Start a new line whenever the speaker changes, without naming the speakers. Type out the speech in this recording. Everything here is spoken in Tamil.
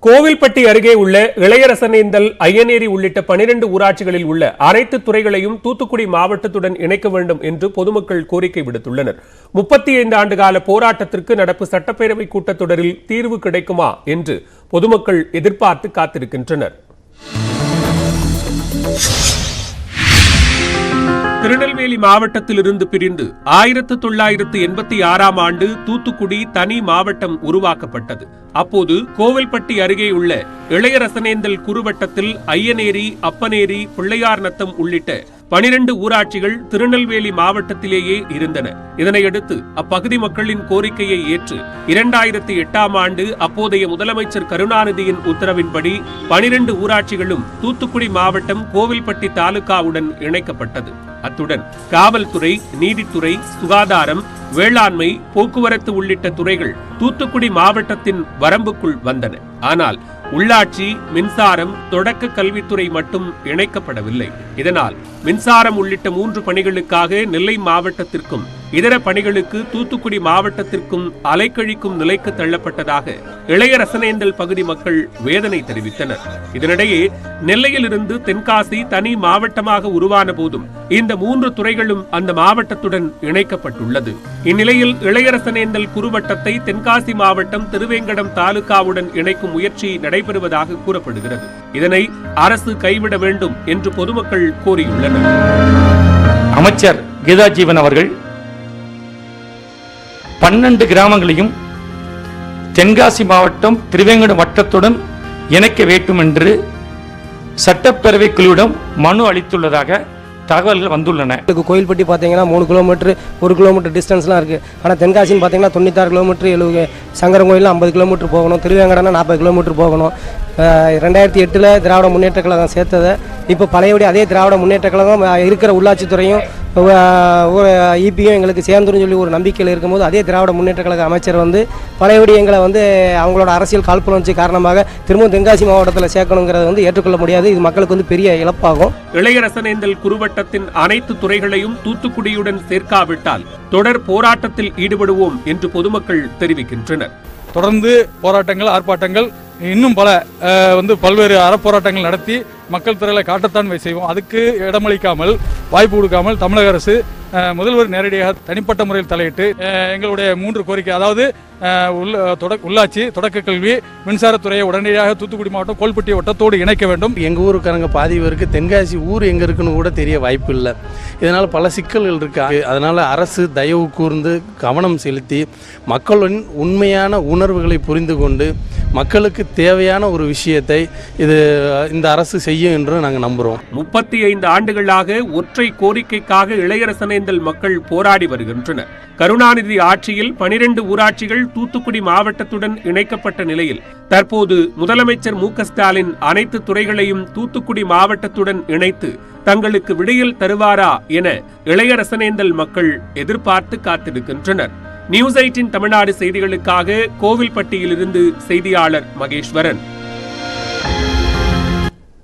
கோவில்பட்டி அருகே உள்ள இளையரசனேந்தல், ஐயனேரி உள்ளிட்ட 12 ஊராட்சிகளில் உள்ள அனைத்து துறைகளையும் தூத்துக்குடி மாவட்டத்துடன் இணைக்க வேண்டும் என்று பொதுமக்கள் கோரிக்கை விடுத்துள்ளனர். 35 ஆண்டுகால போராட்டத்திற்கு நடப்பு சட்டப்பேரவை கூட்டத்தொடரில் தீர்வு கிடைக்குமா என்று பொதுமக்கள் எதிர்பார்த்து காத்திருக்கின்றனர். திருநெல்வேலி மாவட்டத்திலிருந்து பிரிந்து 1986ஆம் ஆண்டு தூத்துக்குடி தனி மாவட்டம் உருவாக்கப்பட்டது. அப்போது கோவில்பட்டி அருகே உள்ள இளையரசனேந்தல் குறுவட்டத்தில் ஐயனேரி, அப்பனேரி, பிள்ளையார் நத்தம் உள்ளிட்ட 12 ஊராட்சிகள் திருநெல்வேலி மாவட்டத்திலேயே இருந்தன. இதனையடுத்து அப்பகுதி மக்களின் கோரிக்கையை ஏற்று 2008ஆம் ஆண்டு அப்போதைய முதலமைச்சர் கருணாநிதியின் உத்தரவின்படி 12 ஊராட்சிகளும் தூத்துக்குடி மாவட்டம் கோவில்பட்டி தாலுகாவுடன் இணைக்கப்பட்டது. அத்துடன் காவல்துறை, நீதித்துறை, சுகாதாரம், வேளாண்மை, போக்குவரத்து உள்ளிட்ட துறைகள் தூத்துக்குடி மாவட்டத்தின் வரம்புக்குள் வந்தன. ஆனால் உள்ளாட்சி, மின்சாரம், தொடக்க கல்வித்துறை மட்டும் இணைக்கப்படவில்லை. இதனால் மின்சாரம் உள்ளிட்ட 3 பணிகளுக்காக நெல்லை மாவட்டத்திற்கும் இதர பணிகளுக்கு தூத்துக்குடி மாவட்டத்திற்கும் அலைக்கழிக்கும் நிலைக்கு தள்ளப்பட்டதாக இளையரசனேந்தல் பகுதி மக்கள் வேதனை தெரிவித்தனர். இதனிடையே நெல்லையில் இருந்து தென்காசி தனி மாவட்டமாக உருவான போதும் இந்த 3 துறைகளும் அந்த மாவட்டத்துடன் இணைக்கப்பட்டுள்ளது. இந்நிலையில் இளையரசனேந்தல் குறுவட்டத்தை தென்காசி மாவட்டம் திருவேங்கடம் தாலுகாவுடன் இணைக்கும் முயற்சி நடைபெறுவதாக கூறப்படுகிறது. இதனை அரசு கைவிட வேண்டும் என்று பொதுமக்கள் கோரியுள்ளனர்.
அமைச்சர் கீதா ஜீவன் அவர்கள் 12 கிராமங்களையும் தென்காசி மாவட்டம் திருவேங்கடம் வட்டத்துடன் இணைக்க வேண்டும் என்று சட்டப்பேரவை குழுவிடம் மனு அளித்துள்ளதாக தகவல்கள் வந்துள்ளன.
கோயில்பட்டி பார்த்தீங்கன்னா 3 கிலோமீட்டர் 1 கிலோமீட்டர் டிஸ்டன்ஸ்லாம் இருக்குது. ஆனால் தென்காசின்னு பார்த்தீங்கன்னா 96 கிலோமீட்டர், 70 சங்கரன் கோயிலில் 50 கிலோமீட்டர் போகணும், திருவேங்கடம்னா 40 கிலோமீட்டர் போகணும். 2008 திராவிட முன்னேற்ற கழகம் சேர்த்ததை இப்போ பழையபடி அதே திராவிட முன்னேற்ற கழகம் இருக்கிற உள்ளாட்சித்துறையும் இபியும் எங்களுக்கு சேர்ந்துன்னு சொல்லி ஒரு நம்பிக்கையில் இருக்கும்போது அதே திராவிட முன்னேற்ற கழக அமைச்சர் பழையபடி எங்களை அவங்களோட அரசியல் காழ்ப்புணர்ச்சி காரணமாக திரும்பவும் தென்காசி மாவட்டத்தில் சேர்க்கணுங்கிறது ஏற்றுக்கொள்ள முடியாது. இது மக்களுக்கு பெரிய இழப்பாகும்.
இளையரசனேந்தல் குறுவட்டத்தின் அனைத்து துறைகளையும் தூத்துக்குடியுடன் சேர்க்காவிட்டால் தொடர் போராட்டத்தில் ஈடுபடுவோம் என்று பொதுமக்கள் தெரிவிக்கின்றனர்.
தொடர்ந்து போராட்டங்கள், ஆர்ப்பாட்டங்கள், இன்னும் பல்வேறு அறப்போராட்டங்கள் நடத்தி மக்கள் திரளை காட்டத்தான் செய்வோம். அதுக்கு இடமளிக்காமல், வாய்ப்பு கொடுக்காமல் தமிழக அரசு முதல்வர் நேரடியாக தனிப்பட்ட முறையில் தலையிட்டு எங்களுடைய 3 கோரிக்கை, அதாவது உள்ளாட்சி, தொடக்க கல்வி, மின்சாரத்துறையை உடனடியாக தூத்துக்குடி மாவட்டம் கோவில்பட்டி வட்டத்தோடு இணைக்க வேண்டும்.
எங்கள் ஊருக்காரங்க பாதி பேருக்கு தென்காசி ஊர் எங்கே இருக்குன்னு கூட தெரிய வாய்ப்பு இல்லை. இதனால் பல சிக்கல்கள் இருக்கு. அதனால் அரசு தயவு கூர்ந்து கவனம் செலுத்தி மக்களின் உண்மையான உணர்வுகளை புரிந்து கொண்டு மக்களுக்கு தேவையான ஒரு விஷயத்தை இந்த அரசு செய்யும் என்று நாங்கள் நம்புகிறோம்.
35 ஆண்டுகளாக ஒற்றை கோரிக்கைக்காக இளையரசனேந்தல் மக்கள் போராடி வருகின்றனர். கருணாநிதி ஆட்சியில் 12 ஊராட்சிகள் தூத்துக்குடி மாவட்டத்துடன் இணைக்கப்பட்ட நிலையில் தற்போது முதலமைச்சர் மு.க.ஸ்டாலின் அனைத்து துறைகளையும் தூத்துக்குடி மாவட்டத்துடன் இணைத்து தங்களுக்கு விடியல் தருவாரா என இளையரசனேந்தல் மக்கள் எதிர்பார்த்து காத்திருக்கின்றனர். நியூஸ் 18 தமிழ்நாடு செய்திகளுக்காக கோவில்பட்டியிலிருந்து செய்தியாளர் மகேஸ்வரன்.